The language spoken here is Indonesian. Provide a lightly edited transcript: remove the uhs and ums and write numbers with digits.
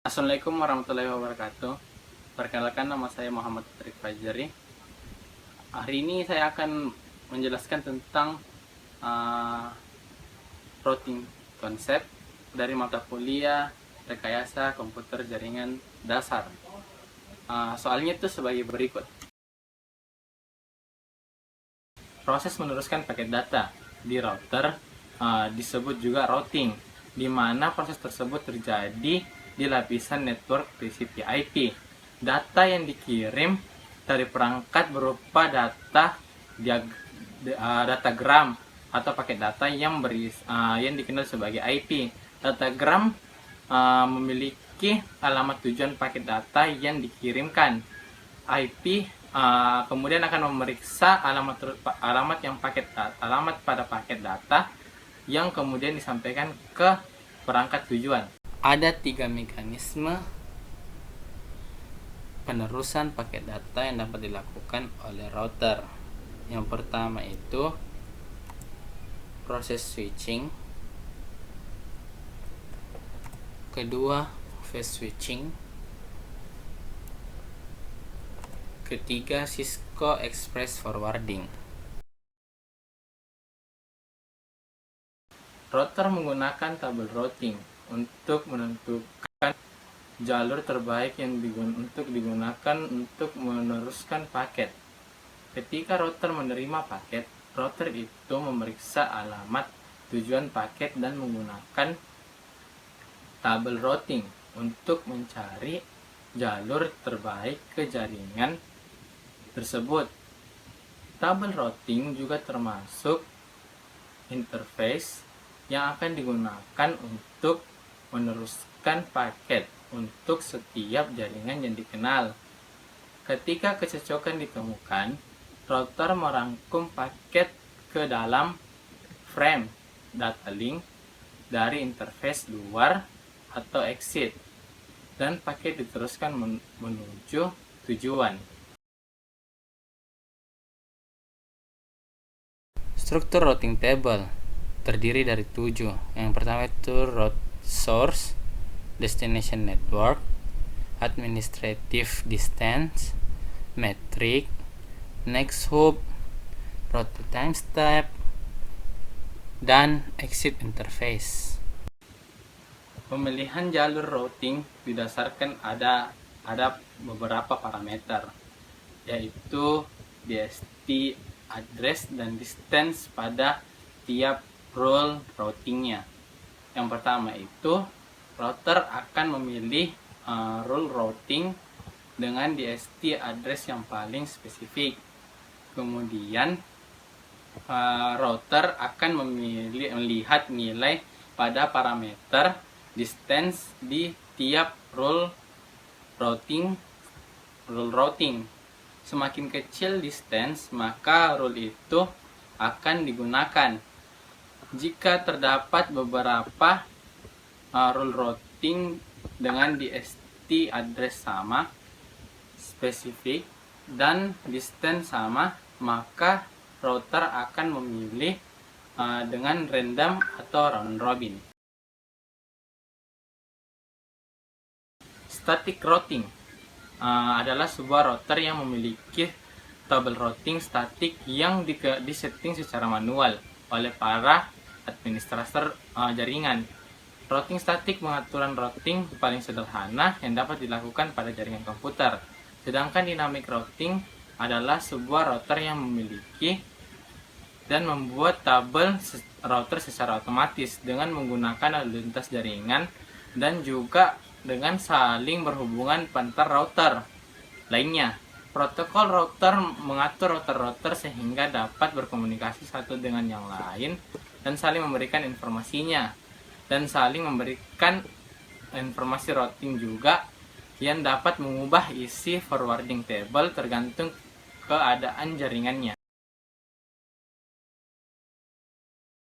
Assalamualaikum warahmatullahi wabarakatuh. Perkenalkan, nama saya Muhammad Tarik Fajri. Hari ini saya akan menjelaskan tentang routing konsep dari mata kuliah rekayasa komputer jaringan dasar. Soalnya itu sebagai berikut. Proses meneruskan paket data di router disebut juga routing, di mana proses tersebut terjadi di lapisan network TCP IP. Data yang dikirim dari perangkat berupa datagram atau paket data yang dikenal sebagai IP. Datagram memiliki alamat tujuan paket data yang dikirimkan. IP kemudian akan memeriksa alamat pada paket data yang kemudian disampaikan ke perangkat tujuan. Ada 3 mekanisme penerusan paket data yang dapat dilakukan oleh router. Yang pertama itu proses switching, kedua phase switching, ketiga Cisco Express Forwarding. Router menggunakan tabel routing untuk menentukan jalur terbaik yang digunakan untuk meneruskan paket. Ketika router menerima paket, router itu memeriksa alamat tujuan paket dan menggunakan tabel routing untuk mencari jalur terbaik ke jaringan tersebut. Tabel routing juga termasuk interface yang akan digunakan untuk meneruskan paket untuk setiap jaringan yang dikenal. Ketika kecocokan ditemukan, router merangkum paket ke dalam frame data link dari interface luar atau exit, dan paket diteruskan menuju tujuan. Struktur routing table terdiri dari 7. Yang pertama itu route source, destination network, administrative distance, metric, next hop, route to time step, dan exit interface. Pemilihan jalur routing didasarkan ada beberapa parameter, yaitu DST address dan distance pada tiap rule routingnya. Yang pertama itu router akan memilih rule routing dengan DST address yang paling spesifik. Kemudian router akan melihat nilai pada parameter distance di tiap rule routing. Semakin kecil distance, maka rule itu akan digunakan. Jika terdapat beberapa rule routing dengan DST address sama, spesifik, dan distance sama, maka router akan memilih dengan random atau round robin. Static routing adalah sebuah router yang memiliki tabel routing statik yang disetting secara manual oleh para administrator jaringan. Routing statik pengaturan routing paling sederhana yang dapat dilakukan pada jaringan komputer. Sedangkan dynamic routing adalah sebuah router yang memiliki dan membuat tabel router secara otomatis dengan menggunakan lalu lintas jaringan dan juga dengan saling berhubungan antar router lainnya. Protokol router mengatur router-router sehingga dapat berkomunikasi satu dengan yang lain dan saling memberikan informasinya, dan saling memberikan informasi routing juga yang dapat mengubah isi forwarding table tergantung keadaan jaringannya.